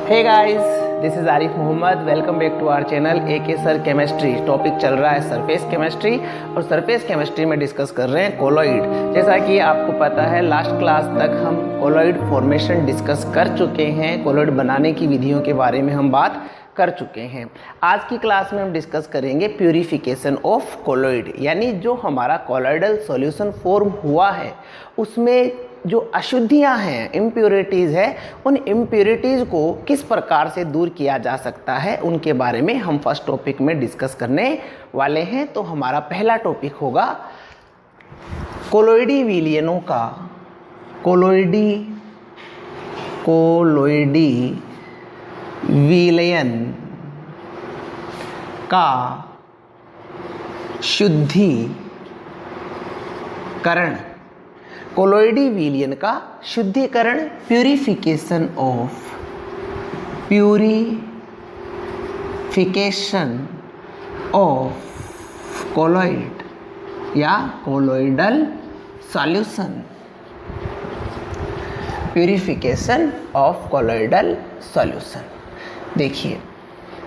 Hey guys, this is Arif Mohammad. Welcome back to our channel AK sir chemistry. Topic चल रहा है surface chemistry और surface chemistry में discuss कर रहे हैं कोलॉइड। जैसा कि आपको पता है लास्ट क्लास तक हम कोलॉइड फॉर्मेशन डिस्कस कर चुके हैं। कोलॉइड बनाने की विधियों के बारे में हम बात कर चुके हैं। आज की क्लास में हम डिस्कस करेंगे प्यूरिफिकेशन ऑफ कोलॉइड, यानी जो हमारा कोलॉइडल सॉल्यूशन फॉर्म हुआ है उसमें जो अशुद्धियां हैं, इम्प्योरिटीज़ है, उन इम्प्योरिटीज़ को किस प्रकार से दूर किया जा सकता है उनके बारे में हम फर्स्ट टॉपिक में डिस्कस करने वाले हैं। तो हमारा पहला टॉपिक होगा कोलॉइडी विलयनों का कोलॉइडी विलयन का शुद्धिकरण। कोलॉइडी विलयन का शुद्धिकरण, प्यूरिफिकेशन ऑफ कोलॉइड या colloidal solution. Purification of colloidal solution. देखिए,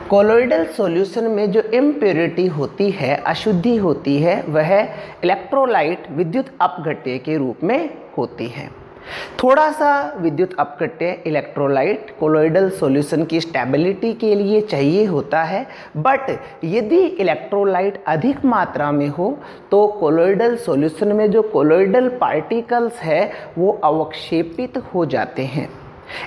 कोलॉइडल सॉल्यूशन में जो इम्प्योरिटी होती है, अशुद्धि होती है, वह इलेक्ट्रोलाइट विद्युत अपघट्य के रूप में होती है। थोड़ा सा विद्युत अपघट्य इलेक्ट्रोलाइट कोलॉइडल सॉल्यूशन की स्टेबिलिटी के लिए चाहिए होता है, बट यदि इलेक्ट्रोलाइट अधिक मात्रा में हो तो कोलॉइडल सॉल्यूशन में जो कोलॉइडल पार्टिकल्स है वो अवक्षेपित हो जाते हैं।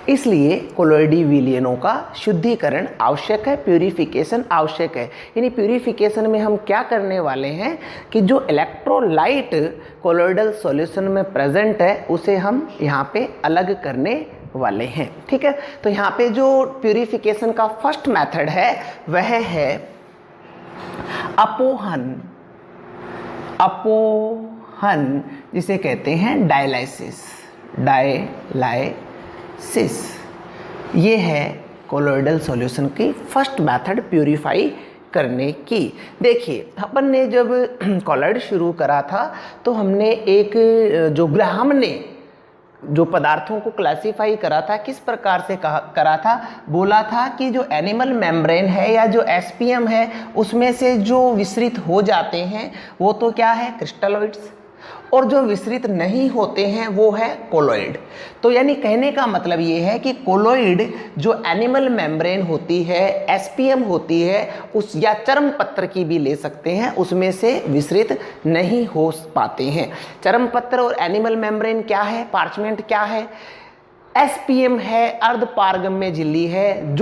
इसलिए कोलॉइडी विलयनों का शुद्धिकरण आवश्यक है, प्यूरिफिकेशन आवश्यक है। यानी प्यूरिफिकेशन में हम क्या करने वाले हैं कि जो इलेक्ट्रोलाइट कोलॉइडल सॉल्यूशन में प्रेजेंट है उसे हम यहाँ पे अलग करने वाले हैं। ठीक है, तो यहाँ पे जो प्यूरिफिकेशन का फर्स्ट मेथड है वह है अपोहन, जिसे कहते हैं डायलाइसिस। ये है कोलॉइडल सॉल्यूशन की फर्स्ट मेथड प्यूरिफाई करने की। देखिए, अपन ने जब कोलॉइड शुरू करा था तो हमने हमने जो पदार्थों को क्लासिफाई करा था किस प्रकार से करा था, बोला था कि जो एनिमल मेम्ब्रेन है या जो SPM है उसमें से जो विसरित हो जाते हैं वो तो क्या है, क्रिस्टलॉइड्स, और जो विसरित नहीं होते हैं वो है कोलॉइड। तो यानी कहने का मतलब ये है कि कोलॉइड जो एनिमल मेम्ब्रेन होती है, SPM होती है, उस या चर्म पत्र की भी ले सकते हैं, उसमें से विसरित नहीं हो पाते हैं। चर्म पत्र और एनिमल मेम्ब्रेन क्या है, पार्चमेंट क्या है, SPM है, अर्धपारगम्य झिल्ली है,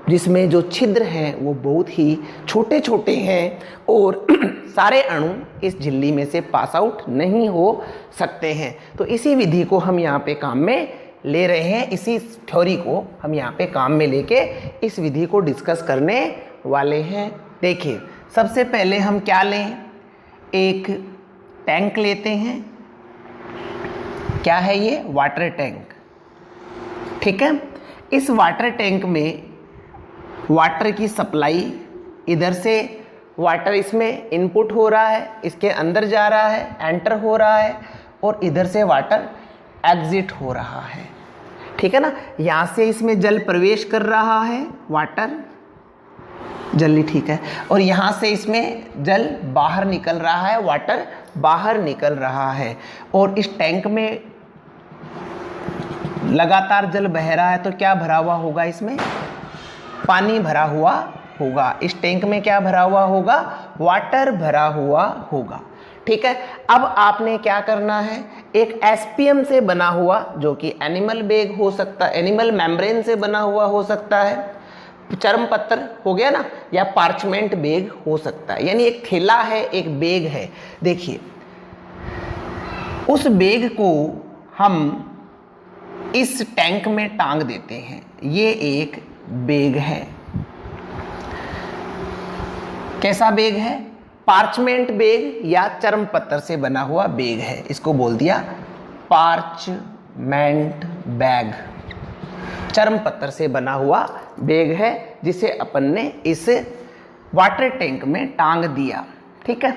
जिसमें जो छिद्र हैं वो बहुत ही छोटे छोटे हैं और सारे अणु इस झिल्ली में से पास आउट नहीं हो सकते हैं। तो इसी विधि को हम यहाँ पे काम में ले रहे हैं, इसी थ्योरी को हम यहाँ पे काम में लेके इस विधि को डिस्कस करने वाले हैं। देखिए, सबसे पहले हम क्या लें, एक टैंक लेते हैं। क्या है ये, वाटर टैंक। ठीक है, इस वाटर टैंक में वाटर की सप्लाई, इधर से वाटर इसमें इनपुट हो रहा है, इसके अंदर जा रहा है, एंटर हो रहा है, और इधर से वाटर एग्जिट हो रहा है। ठीक है ना, यहाँ से इसमें जल प्रवेश कर रहा है, वाटर जल्दी, ठीक है, और यहाँ से इसमें जल बाहर निकल रहा है, वाटर बाहर निकल रहा है। और इस टैंक में लगातार जल बह रहा है तो क्या भरा हुआ होगा, इसमें पानी भरा हुआ होगा। इस टैंक में क्या भरा हुआ होगा, वाटर भरा हुआ होगा। ठीक है, अब आपने क्या करना है, एक SPM से बना हुआ, जो कि एनिमल बैग हो सकता है, एनिमल मेम्ब्रेन से बना हुआ हो सकता है, चर्म पत्र हो गया ना, या पार्चमेंट बैग हो सकता है, यानी एक थैला है, एक बैग है। देखिए, उस बैग को हम इस टैंक में टांग देते हैं। ये एक बैग है। कैसा बैग है, पार्चमेंट बैग या चर्म पत्थर से बना हुआ बैग है, इसको बोल दिया पार्चमेंट बैग। चर्म पत्थर से बना हुआ बैग है जिसे अपन ने इस वाटर टैंक में टांग दिया। ठीक है,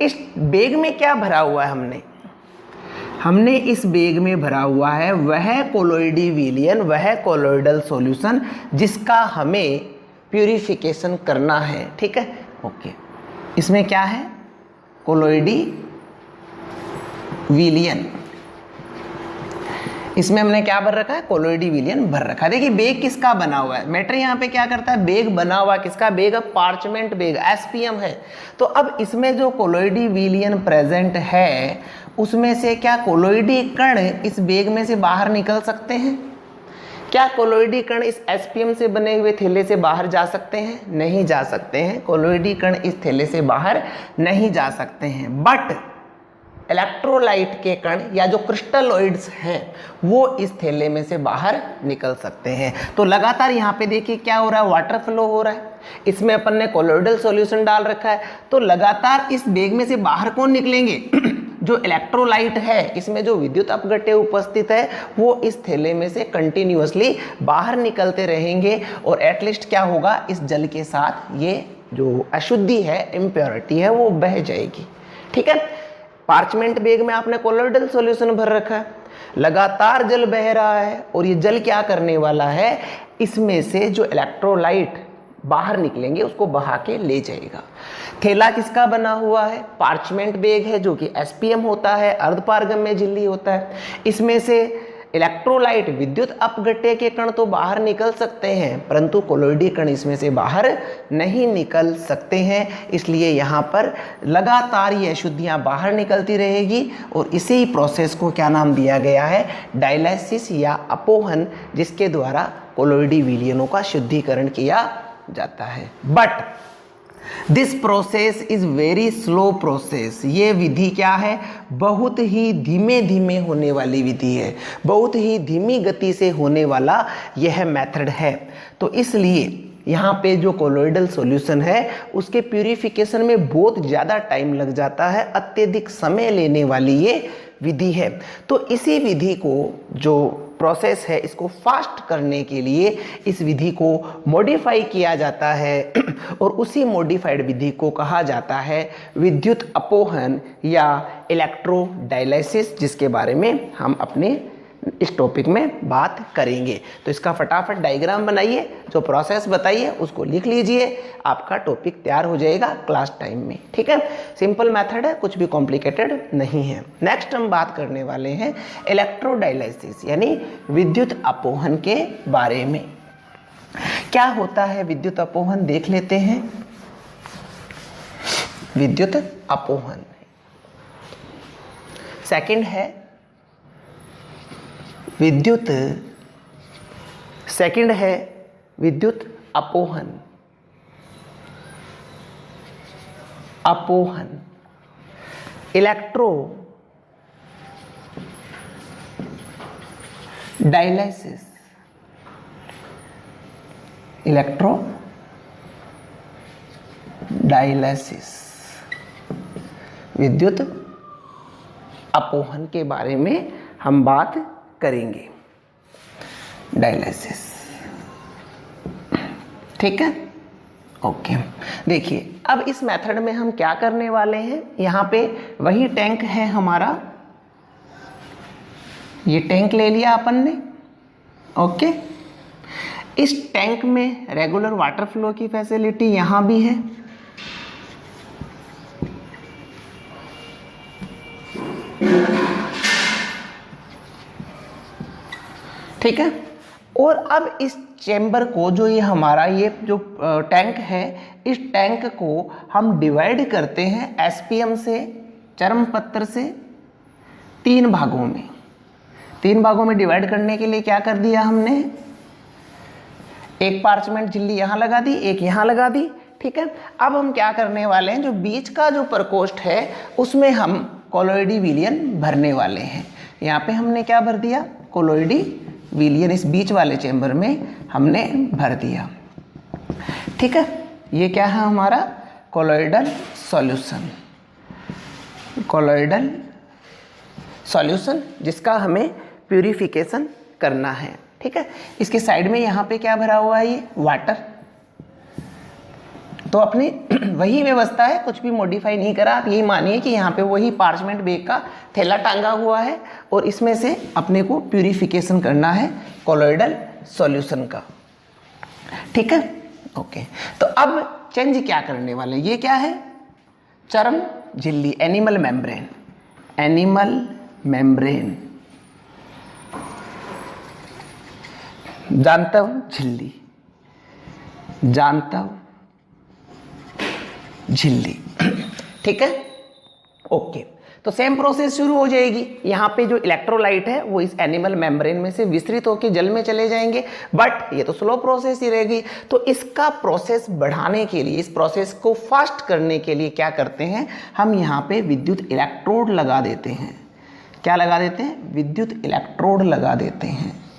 इस बैग में क्या भरा हुआ है हमने, हमने इस बेग में भरा हुआ है वह कोलोइडी विलियन, वह कोलोइडल सॉल्यूशन जिसका हमें प्यूरिफिकेशन करना है। ठीक है, ओके। इसमें क्या है? कोलोइडी विलियन। इसमें हमने क्या भर रखा है? कोलोइडी विलियन भर रखा है। देखिए बेग किसका बना हुआ है, मैटर यहाँ पे क्या करता है, बेग बना हुआ किसका? बेग अब पार्चमेंट बेग एसपीएम है। तो अब इसमें जो कोलोइडी विलियन प्रेजेंट है उसमें से क्या कोलोइडी कण इस बेग में से बाहर निकल सकते हैं? क्या कोलोइडी कण इस एसपीएम से बने हुए थैले से बाहर जा सकते हैं? नहीं जा सकते हैं। कोलोइडी कण इस थैले से बाहर नहीं जा सकते हैं। बट इलेक्ट्रोलाइट के कण या जो क्रिस्टलोइड्स हैं वो इस थैले में से बाहर निकल सकते हैं। तो लगातार यहाँ पे देखिए क्या हो रहा है, वाटर फ्लो हो रहा है। इसमें अपन ने कोलोइडल सॉल्यूशन डाल रखा है, तो लगातार इस बेग में से बाहर कौन निकलेंगे? जो इलेक्ट्रोलाइट है, इसमें जो विद्युत अपघट्य उपस्थित है वो इस थैले में से कंटिन्यूअसली बाहर निकलते रहेंगे और एटलीस्ट क्या होगा, इस जल के साथ ये जो अशुद्धि है, इम्प्योरिटी है, वो बह जाएगी। ठीक है, पार्चमेंट बेग में आपने कोलोइडल सॉल्यूशन भर रखा है, लगातार जल बह रहा है और ये जल क्या करने वाला है, इसमें से जो इलेक्ट्रोलाइट बाहर निकलेंगे उसको बहा के ले जाएगा। थैला किसका बना हुआ है? पार्चमेंट बेग है जो कि एसपीएम होता है, अर्धपारगम्य झिल्ली होता है। इसमें से इलेक्ट्रोलाइट विद्युत अपघट्य के कण तो बाहर निकल सकते हैं परंतु कोलोइडी कण इसमें से बाहर नहीं निकल सकते हैं, इसलिए यहाँ पर लगातार ये अशुद्धियाँ बाहर निकलती रहेगी और इसी प्रोसेस को क्या नाम दिया गया है? डायलिसिस या अपोहन, जिसके द्वारा कोलोइडी विलियनों का शुद्धिकरण किया जाता है। But this process is very slow process. ये विधि क्या है? बहुत ही धीमे धीमे होने वाली विधि है, बहुत ही धीमी गति से होने वाला यह मेथड है। तो इसलिए यहाँ पे जो कोलोइडल सॉल्यूशन है उसके प्यूरिफिकेशन में बहुत ज़्यादा टाइम लग जाता है, अत्यधिक समय लेने वाली ये विधि है। तो इसी विधि को जो प्रोसेस है इसको फास्ट करने के लिए इस विधि को मॉडिफाई किया जाता है और उसी मॉडिफाइड विधि को कहा जाता है विद्युत अपोहन या इलेक्ट्रोडायलिसिस, जिसके बारे में हम अपने इस टॉपिक में बात करेंगे। तो इसका फटाफट डायग्राम बनाइए, जो प्रोसेस बताइए उसको लिख लीजिए, आपका टॉपिक तैयार हो जाएगा क्लास टाइम में। ठीक है, सिंपल मेथड है, कुछ भी कॉम्प्लिकेटेड नहीं है। नेक्स्ट हम बात करने वाले हैं इलेक्ट्रोडायलिसिस यानी विद्युत अपोहन के बारे में। क्या होता है विद्युत अपोहन, देख लेते हैं। विद्युत अपोहन सेकंड है विद्युत अपोहन। अपोहन इलेक्ट्रो डायलिसिस, इलेक्ट्रो डायलिसिस विद्युत अपोहन के बारे में हम बात करेंगे। डायलिसिस, ठीक है, ओके। देखिए अब इस मेथड में हम क्या करने वाले हैं, यहाँ पे वही टैंक है हमारा, ये टैंक ले लिया अपन ने, ओके। इस टैंक में रेगुलर वाटर फ्लो की फैसिलिटी यहाँ भी है, ठीक है। और अब इस चैम्बर को, जो ये हमारा ये जो टैंक है, इस टैंक को हम डिवाइड करते हैं एसपीएम से, चर्मपत्र से 3 भागों में। 3 भागों में डिवाइड करने के लिए क्या कर दिया हमने, एक पार्चमेंट झिल्ली यहाँ लगा दी, एक यहाँ लगा दी, ठीक है। अब हम क्या करने वाले हैं, जो बीच का जो प्रकोष्ठ है उसमें हम कोलोइडी विलियन भरने वाले हैं। यहाँ पे हमने क्या भर दिया, कोलोइडी विलियन इस बीच वाले चैम्बर में हमने भर दिया, ठीक है। ये क्या है हमारा कोलोइडल सॉल्यूशन, कोलोइडल सॉल्यूशन जिसका हमें प्यूरिफिकेशन करना है, ठीक है। इसके साइड में यहाँ पे क्या भरा हुआ है, ये वाटर, तो अपनी वही व्यवस्था है, कुछ भी मॉडिफाई नहीं करा। आप यही मानिए कि यहाँ पे वही पार्चमेंट बैग का थैला टांगा हुआ है और इसमें से अपने को प्यूरिफिकेशन करना है कोलोइडल सॉल्यूशन का। ठीक है, ओके। तो अब चेंज क्या करने वाले, ये क्या है, चर्म झिल्ली, एनिमल मेम्ब्रेन, एनिमल मेम्ब्रेन, जांतव झिल्ली, जांतव झिल्ली। ठीक है, ओके। तो सेम प्रोसेस शुरू हो जाएगी। यहाँ पे जो इलेक्ट्रोलाइट है वो इस एनिमल मेम्ब्रेन में से विस्तृत होकर जल में चले जाएंगे, बट ये तो स्लो प्रोसेस ही रहेगी। तो इसका प्रोसेस बढ़ाने के लिए, इस प्रोसेस को फास्ट करने के लिए क्या करते हैं, हम यहाँ पे विद्युत इलेक्ट्रोड लगा देते हैं। क्या लगा देते हैं, विद्युत इलेक्ट्रोड लगा देते हैं।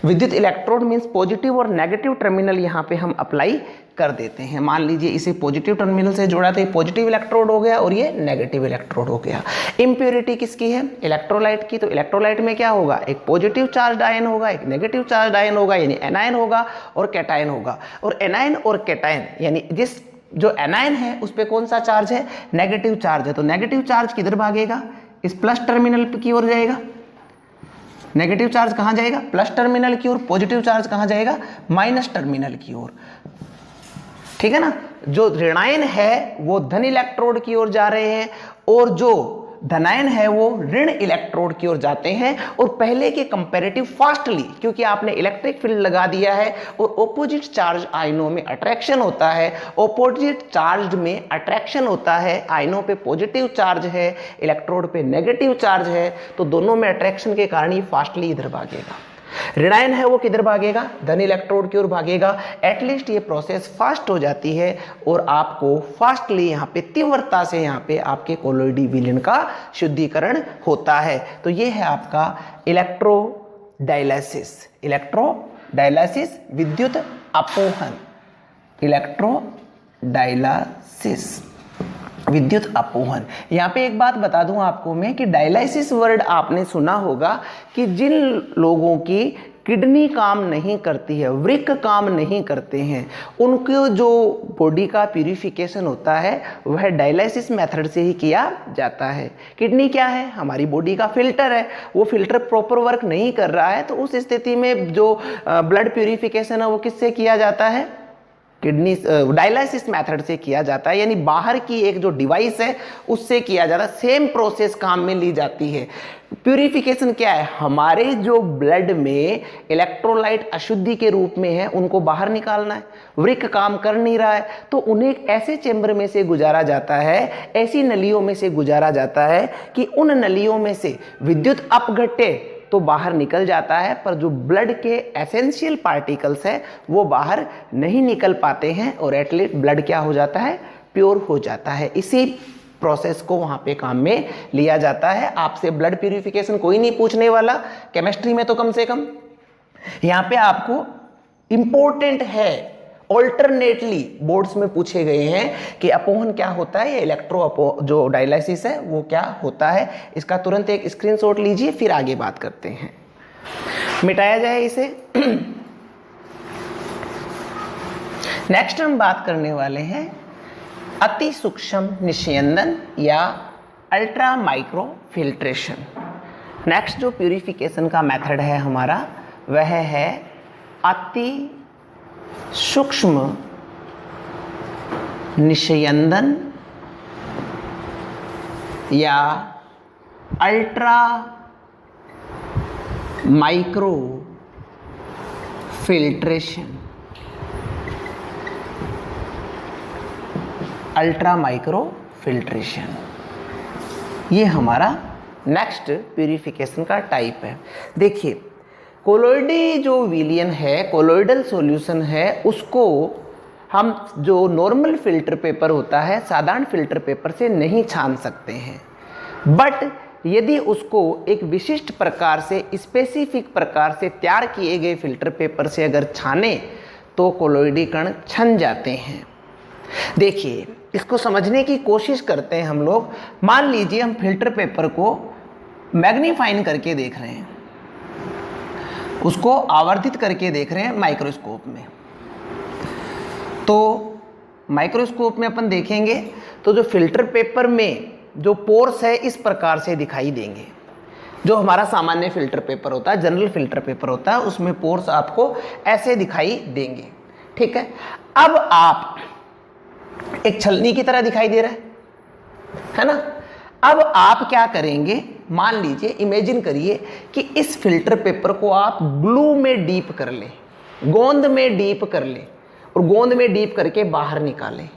विद्युत इलेक्ट्रोड मीन्स पॉजिटिव और नेगेटिव टर्मिनल यहाँ पे हम अप्लाई कर देते हैं। मान लीजिए इसे पॉजिटिव टर्मिनल से जोड़ा तो ये पॉजिटिव इलेक्ट्रोड हो गया और ये नेगेटिव इलेक्ट्रोड हो गया। इम्प्योरिटी किसकी है, इलेक्ट्रोलाइट की। तो इलेक्ट्रोलाइट में क्या होगा, एक पॉजिटिव चार्ज आयन होगा, एक नेगेटिव चार्ज आयन होगा, यानी एनायन होगा और कैटायन होगा। और एनायन और कैटायन यानी जिस जो एनायन है उस पर कौन सा चार्ज है, नेगेटिव चार्ज है। तो नेगेटिव चार्ज किधर भागेगा, इस प्लस टर्मिनल की ओर जाएगा। नेगेटिव चार्ज कहाँ जाएगा, प्लस टर्मिनल की ओर। पॉजिटिव चार्ज कहाँ जाएगा, माइनस टर्मिनल की ओर। ठीक है ना, जो ऋणायन है वो धन इलेक्ट्रोड की ओर जा रहे हैं और जो धनायन है वो ऋण इलेक्ट्रोड की ओर जाते हैं। और पहले के कंपैरेटिव फास्टली, क्योंकि आपने इलेक्ट्रिक फील्ड लगा दिया है और ऑपोजिट चार्ज आयनों में अट्रैक्शन होता है, ऑपोजिट चार्ज में अट्रैक्शन होता है। आयनों पे पॉजिटिव चार्ज है, इलेक्ट्रोड पे नेगेटिव चार्ज है, तो दोनों में अट्रैक्शन के कारण ये फास्टली इधर भागेगा। ऋणायन है वो किधर भागेगा, धन इलेक्ट्रोड की ओर भागेगा। एटलीस्ट ये प्रोसेस फास्ट हो जाती है और आपको फास्टली यहाँ पे तीव्रता से यहाँ पे आपके कोलोइडी विलयन का शुद्धिकरण होता है। तो ये है आपका इलेक्ट्रोडायलिसिस, इलेक्ट्रोडायलिसिस विद्युत अपोहन, इलेक्ट्रोडायलिसिस विद्युत अपोहन। यहाँ पे एक बात बता दूं आपको मैं कि डायलिसिस वर्ड आपने सुना होगा कि जिन लोगों की किडनी काम नहीं करती है, वृक्क काम नहीं करते हैं, उनको जो बॉडी का प्यूरिफिकेशन होता है वह डायलिसिस मेथड से ही किया जाता है। किडनी क्या है, हमारी बॉडी का फिल्टर है। वो फिल्टर प्रॉपर वर्क नहीं कर रहा है तो उस स्थिति में जो ब्लड प्यूरिफिकेशन है वो किससे किया जाता है, किडनी डायलिसिस मेथड से किया जाता है, यानी बाहर की एक जो डिवाइस है उससे किया जाता है। सेम प्रोसेस काम में ली जाती है। प्यूरिफिकेशन क्या है, हमारे जो ब्लड में इलेक्ट्रोलाइट अशुद्धि के रूप में है उनको बाहर निकालना है। वृक्क काम कर नहीं रहा है तो उन्हें ऐसे चेंबर में से गुजारा जाता है, ऐसी नलियों में से गुजारा जाता है कि उन नलियों में से विद्युत अपघट्य तो बाहर निकल जाता है, पर जो ब्लड के एसेंशियल पार्टिकल्स है वो बाहर नहीं निकल पाते हैं और एटलीस्ट ब्लड क्या हो जाता है, प्योर हो जाता है। इसी प्रोसेस को वहाँ पे काम में लिया जाता है। आपसे ब्लड प्यूरिफिकेशन कोई नहीं पूछने वाला केमिस्ट्री में, तो कम से कम यहाँ पे आपको इम्पोर्टेंट है, ऑल्टरनेटली बोर्ड्स में पूछे गए हैं कि अपोहन क्या होता है या जो डायलिसिस है वो क्या होता है। इसका तुरंत एक स्क्रीनशॉट लीजिए, फिर आगे बात करते हैं। मिटाया जाए इसे। नेक्स्ट हम बात करने वाले हैं अति सूक्ष्म निस्यंदन या अल्ट्रा माइक्रो फिल्ट्रेशन। नेक्स्ट जो प्यूरिफिकेशन का मेथड है हमारा वह है अति सूक्ष्म निस्यंदन या ultra micro filtration. Ultra micro filtration ये हमारा नेक्स्ट प्यूरिफिकेशन का टाइप है। देखिए, कोलोइडी जो विलयन है, कोलोइडल सॉल्यूशन है, उसको हम जो नॉर्मल फिल्टर पेपर होता है, साधारण फिल्टर पेपर से नहीं छान सकते हैं। बट यदि उसको एक विशिष्ट प्रकार से, स्पेसिफिक प्रकार से तैयार किए गए फिल्टर पेपर से अगर छाने तो कोलोइडी कण छन जाते हैं। देखिए, इसको समझने की कोशिश करते हैं हम लोग। मान लीजिए हम फिल्टर पेपर को मैग्नीफाइन करके देख रहे हैं, उसको आवर्धित करके देख रहे हैं माइक्रोस्कोप में। तो माइक्रोस्कोप में अपन देखेंगे तो जो फिल्टर पेपर में जो पोर्स है इस प्रकार से दिखाई देंगे। जो हमारा सामान्य फिल्टर पेपर होता है, जनरल फिल्टर पेपर होता है, उसमें पोर्स आपको ऐसे दिखाई देंगे। ठीक है, अब आप एक छलनी की तरह दिखाई दे रहा है ना। अब आप क्या करेंगे, मान लीजिए, इमेजिन करिए कि इस फिल्टर पेपर को आप ग्लू में डीप कर लें, गोंद में डीप कर लें और गोंद में डीप करके बाहर निकालें।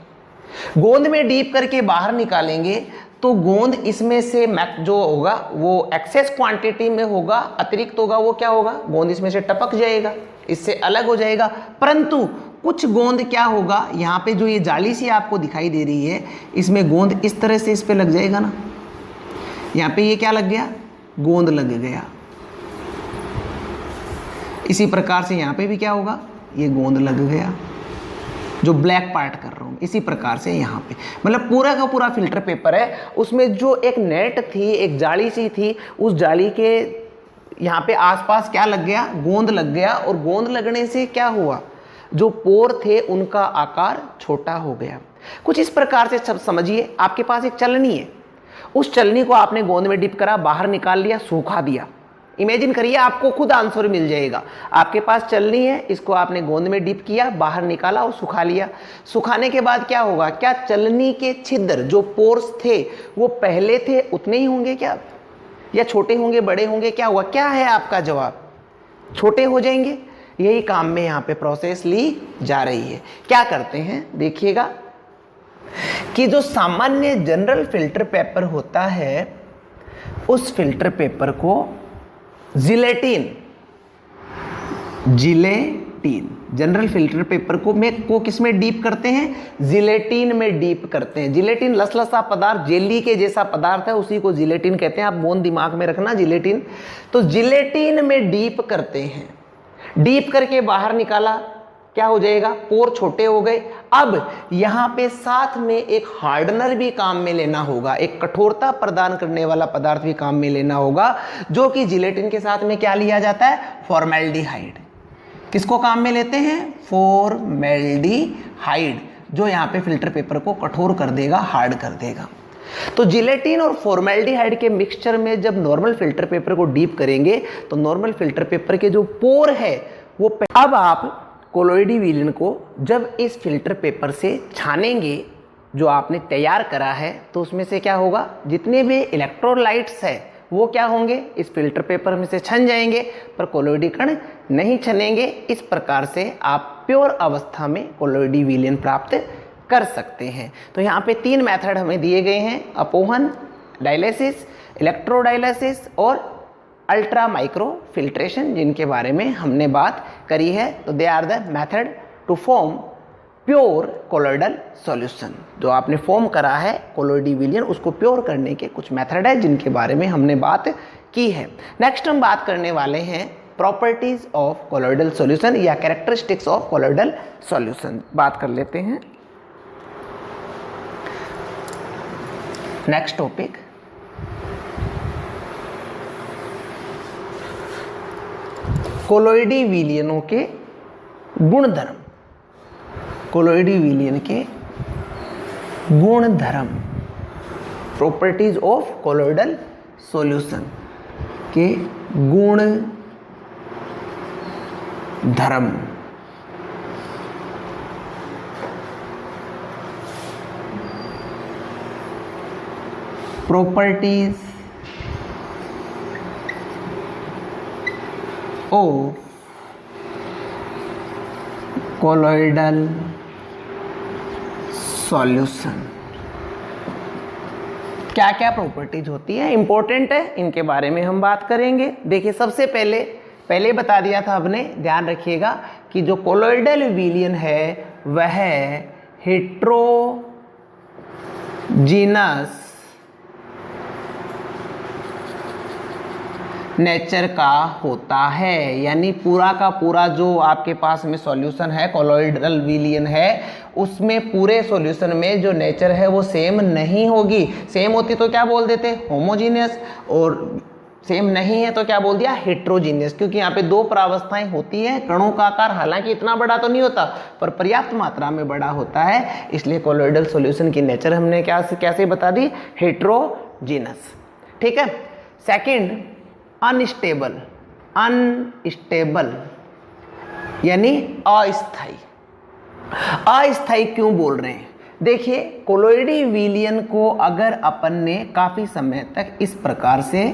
गोंद में डीप करके बाहर निकालेंगे तो गोंद इसमें से जो होगा वो एक्सेस क्वांटिटी में होगा, अतिरिक्त होगा, वो क्या होगा, गोंद इसमें से टपक जाएगा, इससे अलग हो जाएगा। परंतु कुछ गोंद क्या होगा, यहाँ पे जो ये जाली सी आपको दिखाई दे रही है, इसमें गोंद इस तरह से इस पे लग जाएगा ना। यहाँ पे ये क्या लग गया, गोंद लग गया। इसी प्रकार से यहाँ पे भी क्या होगा, ये गोंद लग गया, जो ब्लैक पार्ट कर रहा हूँ। इसी प्रकार से यहाँ पे मतलब पूरा का पूरा फिल्टर पेपर है, उसमें जो एक नेट थी, एक जाली सी थी, उस जाली के यहाँ पे आसपास क्या लग गया, गोंद लग गया। और गोंद लगने से क्या हुआ, जो पोर थे उनका आकार छोटा हो गया। कुछ इस प्रकार से सब समझिए, आपके पास एक चलनी है, उस चलनी को आपने गोंद में डिप करा, बाहर निकाल लिया, सूखा दिया। इमेजिन करिए, आपको खुद आंसर मिल जाएगा। आपके पास चलनी है, इसको आपने गोंद में डिप किया, बाहर निकाला और सुखा लिया। सुखाने के बाद क्या होगा, क्या चलनी के छिद्र जो पोर्स थे वो पहले थे उतने ही होंगे क्या, या छोटे होंगे, बड़े होंगे, क्या हुआ? क्या है आपका जवाब? छोटे हो जाएंगे। यही काम में यहाँ पे प्रोसेस ली जा रही है। क्या करते हैं देखिएगा कि जो सामान्य जनरल फिल्टर पेपर होता है, उस फिल्टर पेपर को जिलेटिन जनरल फिल्टर पेपर को किस में डीप करते हैं, जिलेटिन में डीप करते हैं। जिलेटिन लसलसा पदार्थ, जेली के जैसा पदार्थ है, उसी को जिलेटिन कहते हैं। आप बोन दिमाग में रखना, जिलेटिन। तो जिलेटिन में डीप करते हैं, डीप करके बाहर निकाला, क्या हो जाएगा, पोर छोटे हो गए। अब यहाँ पे साथ में एक हार्डनर भी काम में लेना होगा, एक कठोरता प्रदान करने वाला पदार्थ भी काम में लेना होगा, जो कि जिलेटिन के साथ में क्या लिया जाता है, फॉर्मेल्डिहाइड। किसको काम में लेते हैं, फॉर्मेल्डिहाइड, जो यहाँ पे फिल्टर पेपर को कठोर कर देगा, हार्ड कर देगा। तो जिलेटिन और फॉर्मेल्डिहाइड के मिक्सचर में जब नॉर्मल फिल्टर पेपर को डीप करेंगे तो नॉर्मल फिल्टर पेपर के जो पोर है वो अब आप कोलोइडी विलयन को जब इस फिल्टर पेपर से छानेंगे, जो आपने तैयार करा है, तो उसमें से क्या होगा, जितने भी इलेक्ट्रोलाइट्स है वो क्या होंगे, इस फिल्टर पेपर में से छन जाएंगे, पर कोलोइडी कण नहीं छनेंगे। इस प्रकार से आप प्योर अवस्था में कोलोइडी विलयन प्राप्त कर सकते हैं। तो यहाँ पे 3 मेथड हमें दिए गए हैं, अपोहन, डायलिसिस, इलेक्ट्रोडायलिसिस और अल्ट्रा माइक्रो फिल्ट्रेशन, जिनके बारे में हमने बात करी है। तो they are the method to form pure colloidal solution. जो आपने फॉर्म करा है कोलोइडी विलयन, उसको प्योर करने के कुछ मेथड है जिनके बारे में हमने बात की है। नेक्स्ट हम बात करने वाले हैं प्रॉपर्टीज ऑफ कोलोइडल सॉल्यूशन या कैरेक्टरिस्टिक्स ऑफ कोलोइडल सॉल्यूशन। बात कर लेते हैं नेक्स्ट टॉपिक, कोलोइडी विलयनों के गुणधर्म। कोलोइडी विलयन के गुणधर्म, प्रॉपर्टीज ऑफ कोलोइडल सॉल्यूशन के गुण धर्म। Properties of colloidal solution. क्या क्या प्रॉपर्टीज होती है, इंपॉर्टेंट है, इनके बारे में हम बात करेंगे। देखिए, सबसे पहले बता दिया था आपने, ध्यान रखिएगा कि जो कोलोइडल विलयन है वह हेट्रोजीनस नेचर का होता है। यानी पूरा का पूरा जो आपके पास में सॉल्यूशन है, कोलोइडल विलयन है, उसमें पूरे सॉल्यूशन में जो नेचर है वो सेम नहीं होगी। सेम होती तो क्या बोल देते, होमोजीनियस। और सेम नहीं है तो क्या बोल दिया, हेट्रोजीनियस, क्योंकि यहाँ पे दो प्रावस्थाएं होती हैं। कणों का आकार हालांकि इतना बड़ा तो नहीं होता पर पर्याप्त मात्रा में बड़ा होता है, इसलिए कोलोइडल सॉल्यूशन की नेचर हमने कैसे बता दी, हेट्रोजीनस। ठीक है। Second, unstable. अनस्टेबल यानी अस्थाई। अस्थाई क्यों बोल रहे हैं, देखिए कोलोइडी विलियन को अगर अपन ने काफ़ी समय तक इस प्रकार से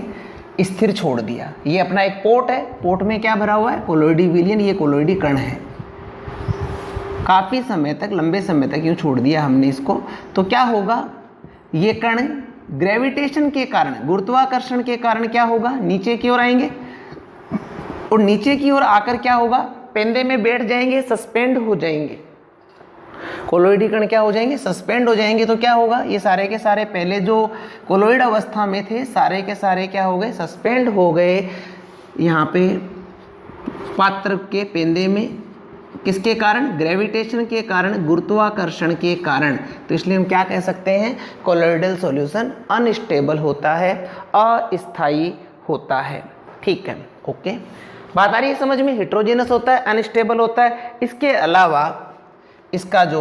स्थिर छोड़ दिया, ये अपना एक पोर्ट है, पोर्ट में क्या भरा हुआ है, कोलोइडी विलियन, ये कोलोइडी कण है, काफ़ी समय तक, लंबे समय तक यूँ छोड़ दिया हमने इसको, तो क्या होगा, ये कण ग्रेविटेशन के कारण, गुरुत्वाकर्षण के कारण क्या होगा, नीचे की ओर आएंगे और नीचे की ओर आकर क्या होगा, पेंदे में बैठ जाएंगे, सस्पेंड हो जाएंगे। कोलोइडी कण क्या हो जाएंगे, सस्पेंड हो जाएंगे। तो क्या होगा, ये सारे के सारे पहले जो कोलोइड अवस्था में थे सारे के सारे क्या हो गए, सस्पेंड हो गए यहाँ पे पात्र के पेंदे में। किसके कारण, ग्रेविटेशन के कारण, गुरुत्वाकर्षण के कारण। तो इसलिए हम क्या कह सकते हैं, कोलोइडल सॉल्यूशन अनस्टेबल होता है, अस्थायी होता है। ठीक है, ओके, बात आ रही है समझ में। हेट्रोजेनस होता है, अनस्टेबल होता है। इसके अलावा इसका जो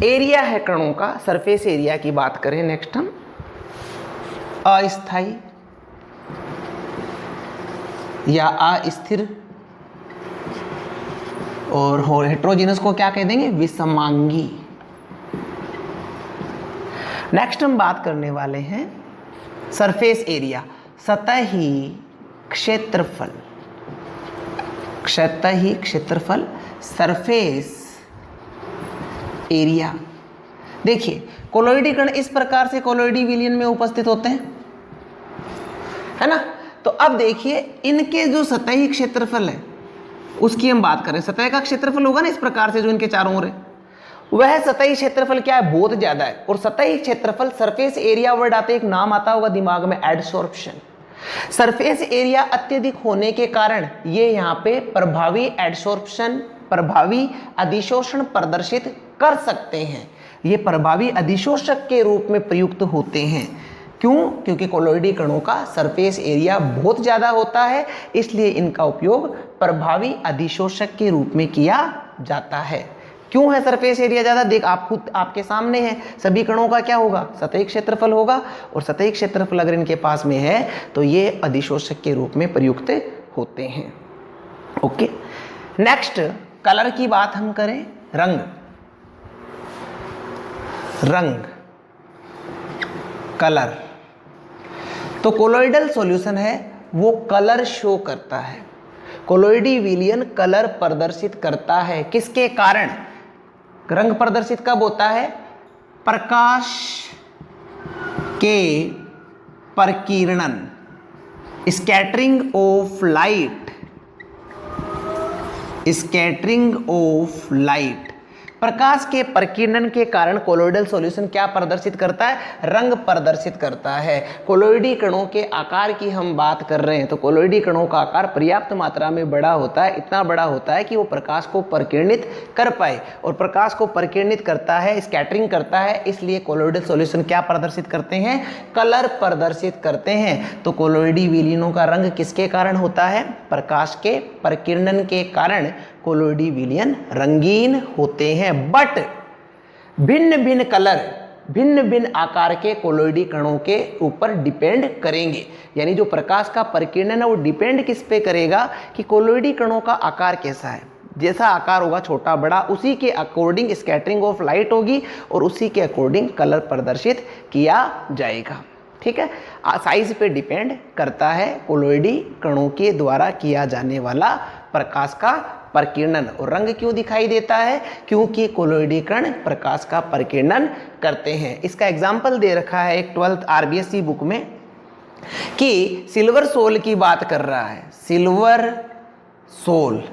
एरिया है कणों का, सरफेस एरिया की बात करें नेक्स्ट हम, अस्थायी या अस्थिर, और हेट्रोजेनस को क्या कह देंगे, विषमांगी। नेक्स्ट हम बात करने वाले हैं सरफेस एरिया, सतही क्षेत्रफल। सतही क्षेत्रफल, सरफेस एरिया। देखिए कोलोइडी कण इस प्रकार से कोलोइडी विलियन में उपस्थित होते हैं, है ना। तो अब देखिए इनके जो सतही क्षेत्रफल है उसकी हम बात करें। सतह का क्षेत्रफल होगा ना इस प्रकार से जो इनके चारों ओर है, वह सतही क्षेत्रफल क्या है, बहुत ज्यादा है। और सतही क्षेत्रफल, सरफेस एरिया वर्ड आते एक नाम आता होगा दिमाग में, एडसॉर्प्शन। सरफेस एरिया अत्यधिक होने के कारण ये यहाँ पे प्रभावी एडसॉर्प्शन, प्रभावी अधिशोषण प्रदर्शित कर सकते हैं। ये प्रभावी अधिशोषक के रूप में प्रयुक्त होते हैं। क्यों, क्योंकि कोलोइडी कणों का सरफेस एरिया बहुत ज़्यादा होता है, इसलिए इनका उपयोग प्रभावी अधिशोषक के रूप में किया जाता है। क्यों है सरफेस एरिया ज़्यादा, देख आप खुद आपके सामने है, सभी कणों का क्या होगा, सतही क्षेत्रफल होगा, और सतही क्षेत्रफल अगर इनके पास में है तो ये अधिशोषक के रूप में प्रयुक्त होते हैं। ओके, नेक्स्ट कलर की बात हम करें, रंग। रंग, कलर, तो कोलोइडल सॉल्यूशन है वो कलर शो करता है। कोलोइडी विलियन कलर प्रदर्शित करता है, किसके कारण, रंग प्रदर्शित कब होता है, प्रकाश के प्रकीर्णन, scattering of light, scattering of light. प्रकाश के प्रकीर्णन के कारण कोलोइडल सॉल्यूशन क्या प्रदर्शित करता है, रंग प्रदर्शित करता है। कोलोइडी कणों के आकार की हम बात कर रहे हैं तो कोलोइडी कणों का आकार पर्याप्त मात्रा में बड़ा होता है, इतना बड़ा होता है कि वो प्रकाश को प्रकीर्णित कर पाए, और प्रकाश को प्रकीर्णित करता है, स्कैटरिंग करता है, इसलिए कोलोइडल सॉल्यूशन क्या प्रदर्शित करते हैं, कलर प्रदर्शित करते हैं। तो कोलोइडी विलियनों का रंग किसके कारण होता है, प्रकाश के प्रकीर्णन के कारण कोलोइडी विलियन रंगीन होते हैं। बट भिन्न भिन्न कलर, भिन्न भिन्न आकार के कोलोइडी कणों के ऊपर डिपेंड करेंगे। यानी जो प्रकाश का प्रकीर्णन है वो डिपेंड किस पे करेगा कि कोलोइडी कणों का आकार कैसा है। जैसा आकार होगा छोटा बड़ा, उसी के अकॉर्डिंग स्कैटरिंग ऑफ लाइट होगी और उसी के अकॉर्डिंग कलर प्रदर्शित किया जाएगा। ठीक है, साइज पे डिपेंड करता है कोलोइडी कणों के द्वारा किया जाने वाला प्रकाश का प्रकीर्णन। और रंग क्यों दिखाई देता है, क्योंकि कोलोइडी कण प्रकाश का प्रकीर्णन करते हैं। इसका एग्जाम्पल दे रखा है एक 12th RBSc बुक में कि सिल्वर सोल की बात कर रहा है, सिल्वर सोल।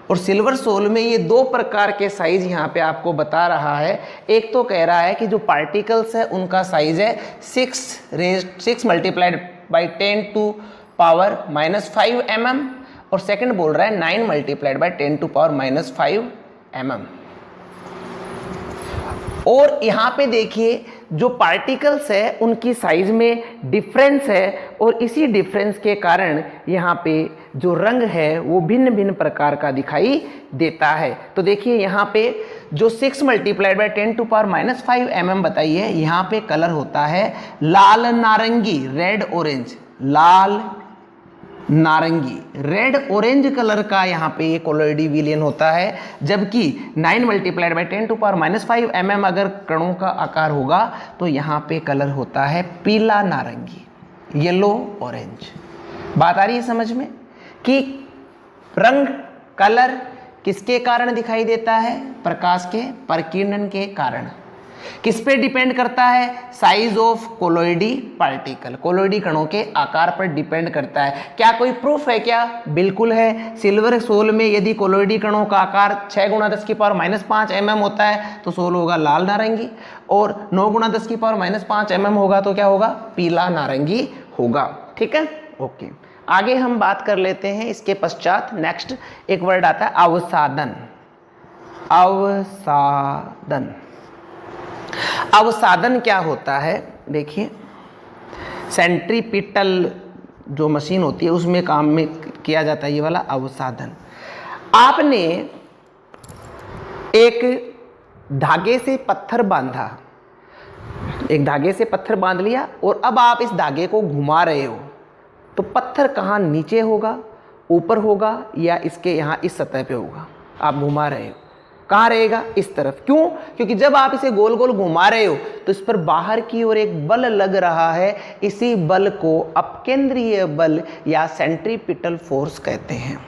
और सिल्वर सोल में ये दो प्रकार के साइज यहाँ पे आपको बता रहा है। एक तो कह रहा है कि जो पार्टिकल्स है उनका साइज है 6 multiplied by 10 to power -5 mm, और सेकंड बोल रहा है 9 multiplied by 10 to power -5 mm। और यहाँ पे देखिए जो पार्टिकल्स है उनकी साइज में डिफरेंस है और इसी डिफरेंस के कारण यहाँ पे जो रंग है वो भिन्न भिन्न प्रकार का दिखाई देता है। तो देखिए यहाँ पे जो 6 × 10⁻⁻⁵ mm बताई है, यहाँ पे कलर होता है लाल नारंगी, रेड ऑरेंज, लाल नारंगी, रेड ऑरेंज कलर का यहाँ पे ये कोलोइडी विलयन होता है। जबकि 9 × 10⁻⁵ mm अगर कणों का आकार होगा तो यहाँ पे कलर होता है पीला नारंगी, येलो ऑरेंज। बात आ रही है समझ में कि रंग कलर किसके कारण दिखाई देता है? प्रकाश के प्रकीर्णन के कारण। किस पे डिपेंड करता है? साइज ऑफ कोलोइडी पार्टिकल, कोलोइडी कणों के आकार पर डिपेंड करता है। क्या कोई प्रूफ है क्या? बिल्कुल है। सिल्वर सोल में यदि कोलोइडी कणों का आकार 6 × 10⁻5 mm होता है तो सोल होगा लाल नारंगी, और 9 × 10⁻5 mm होगा तो क्या होगा? पीला नारंगी होगा। ठीक है, ओके। आगे हम बात कर लेते हैं इसके पश्चात। नेक्स्ट एक वर्ड आता है अवसादन। अवसादन, अवसादन क्या होता है? देखिए, सेंट्रीपिटल जो मशीन होती है उसमें काम में किया जाता है ये वाला अवसादन। आपने एक धागे से पत्थर बांधा, एक धागे से पत्थर बांध लिया और अब आप इस धागे को घुमा रहे हो, तो पत्थर कहाँ नीचे होगा, ऊपर होगा या इसके यहाँ इस सतह पे होगा? आप घुमा रहे हो, कहाँ रहेगा? इस तरफ। क्यों? क्योंकि जब आप इसे गोल गोल घुमा रहे हो तो इस पर बाहर की ओर एक बल लग रहा है। इसी बल को अपकेंद्रीय बल या सेंट्रीपिटल फोर्स कहते हैं,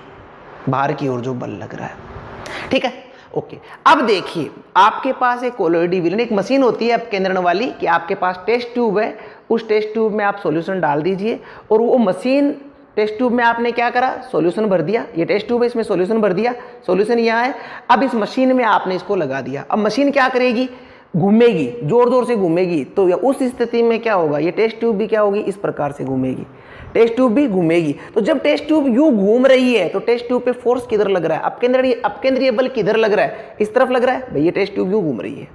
बाहर की ओर जो बल लग रहा है। ठीक है, ओके। अब देखिए, आपके पास एक कोलोइडी विलयन, एक मशीन होती है अपकेंद्रण वाली कि आपके पास टेस्ट ट्यूब है, उस टेस्ट ट्यूब में आप सॉल्यूशन डाल दीजिए और वो मशीन, टेस्ट ट्यूब में आपने क्या करा? सॉल्यूशन भर दिया। ये टेस्ट ट्यूब है, इसमें सॉल्यूशन भर दिया, सॉल्यूशन यहाँ है। अब इस मशीन में आपने इसको लगा दिया। अब मशीन क्या करेगी? घूमेगी, जोर जोर से घूमेगी। तो उस स्थिति में क्या होगा? ये टेस्ट ट्यूब भी क्या होगी? इस प्रकार से घूमेगी, टेस्ट ट्यूब भी घूमेगी। तो जब टेस्ट ट्यूब यूं घूम रही है तो टेस्ट ट्यूब पे फोर्स किधर लग रहा है? अपकेंद्रीय बल किधर लग रहा है? इस तरफ लग रहा है। भाई ये टेस्ट ट्यूब यूं घूम रही है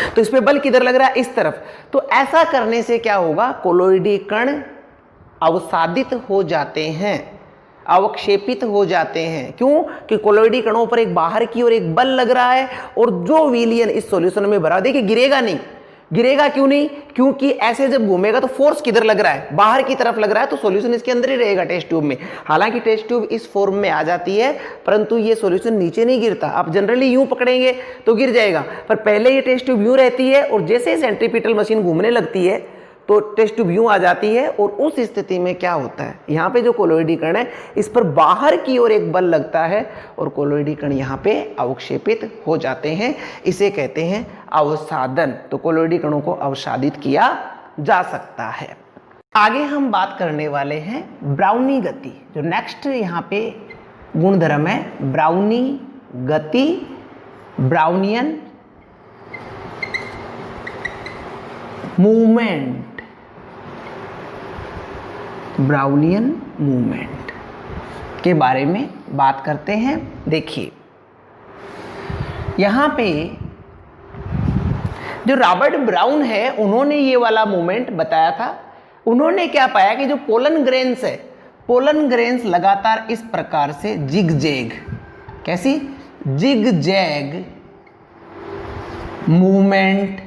तो इस पे बल किधर लग रहा है? इस तरफ। तो ऐसा करने से क्या होगा? कोलोइडी कण अवसादित हो जाते हैं, अवक्षेपित हो जाते हैं। क्यों? कि कोलोइडी कणों पर एक बाहर की ओर एक बल लग रहा है और जो विलयन इस सॉल्यूशन में भरा, देखिए गिरेगा नहीं। गिरेगा क्यों नहीं? क्योंकि ऐसे जब घूमेगा तो फोर्स किधर लग रहा है? बाहर की तरफ लग रहा है, तो सॉल्यूशन इसके अंदर ही रहेगा टेस्ट ट्यूब में। हालांकि टेस्ट ट्यूब इस फॉर्म में आ जाती है परंतु ये सॉल्यूशन नीचे नहीं गिरता। आप जनरली यूं पकड़ेंगे तो गिर जाएगा, पर पहले ये टेस्ट ट्यूब यूं रहती है और जैसे सेंट्रीपिटल मशीन घूमने लगती है तो टेस्ट ट्यूब यूं आ जाती है और उस स्थिति में क्या होता है? यहाँ पे जो कोलोइडी कण है इस पर बाहर की ओर एक बल लगता है और कोलोइडी कण यहाँ पे अवक्षेपित हो जाते हैं। इसे कहते हैं अवसादन। तो कोलोइडी कणों को अवसादित किया जा सकता है। आगे हम बात करने वाले हैं ब्राउनी गति। जो नेक्स्ट यहाँ पे गुणधर्म है ब्राउनी गति, ब्राउनियन मूवमेंट, ब्राउनियन मूवमेंट के बारे में बात करते हैं। देखिए, यहाँ पे जो रॉबर्ट ब्राउन है उन्होंने ये वाला मूवमेंट बताया था। उन्होंने क्या पाया कि जो पोलन ग्रेन्स है, पोलन ग्रेन्स लगातार इस प्रकार से जिग जैग, कैसी? जिग जैग मूवमेंट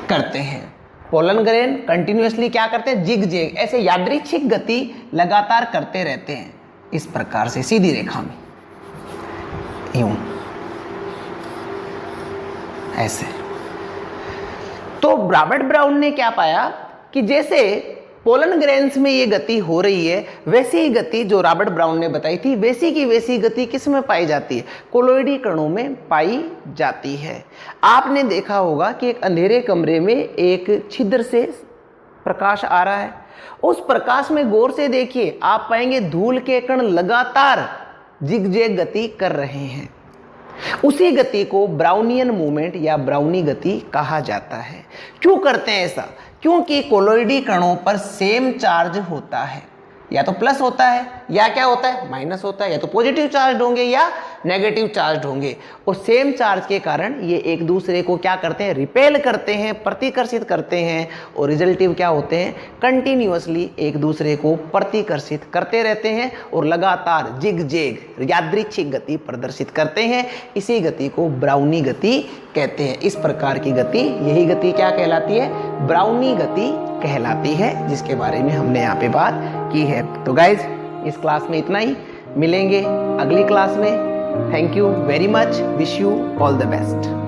करते हैं। पोलन ग्रेन कंटिन्यूअसली क्या करते हैं? जिग जैग, ऐसे यादृच्छिक गति लगातार करते रहते हैं इस प्रकार से सीधी रेखा में, यूं ऐसे। तो रॉबर्ट ब्राउन ने क्या पाया कि जैसे पोलन ग्रेन्स में ये गति हो रही है, वैसी ही गति जो रॉबर्ट ब्राउन ने बताई थी वैसी की वैसी गति किस में पाई जाती है? कोलोइडी कणों में पाई जाती है। आपने देखा होगा कि एक अंधेरे कमरे में एक छिद्र से प्रकाश आ रहा है, उस प्रकाश में गौर से देखिए, आप पाएंगे धूल के कण लगातार जिगजैग गति कर रहे हैं। उसी गति को ब्राउनियन मूवमेंट या ब्राउनी गति कहा जाता है। क्यों करते हैं ऐसा? क्योंकि कोलोइडी कणों पर सेम चार्ज होता है। या तो प्लस होता है या क्या होता है, माइनस होता है, या तो पॉजिटिव चार्ज होंगे या नेगेटिव चार्ज होंगे। और सेम चार्ज के कारण ये एक दूसरे को क्या करते हैं, रिपेल करते हैं, प्रतिकर्षित करते हैं, और रिजल्टिव क्या होते हैं, कंटिन्यूअसली एक दूसरे को प्रतिकर्षित करते रहते हैं और लगातार जिग-जैग यादृच्छिक गति प्रदर्शित करते हैं। इसी गति को ब्राउनी गति कहते हैं। इस प्रकार की गति, यही गति क्या कहलाती है, ब्राउनी गति कहलाती है, जिसके बारे में हमने यहाँ पे बात की है। तो गाइज इस क्लास में इतना ही, मिलेंगे अगली क्लास में। Thank you very much, wish you all the best.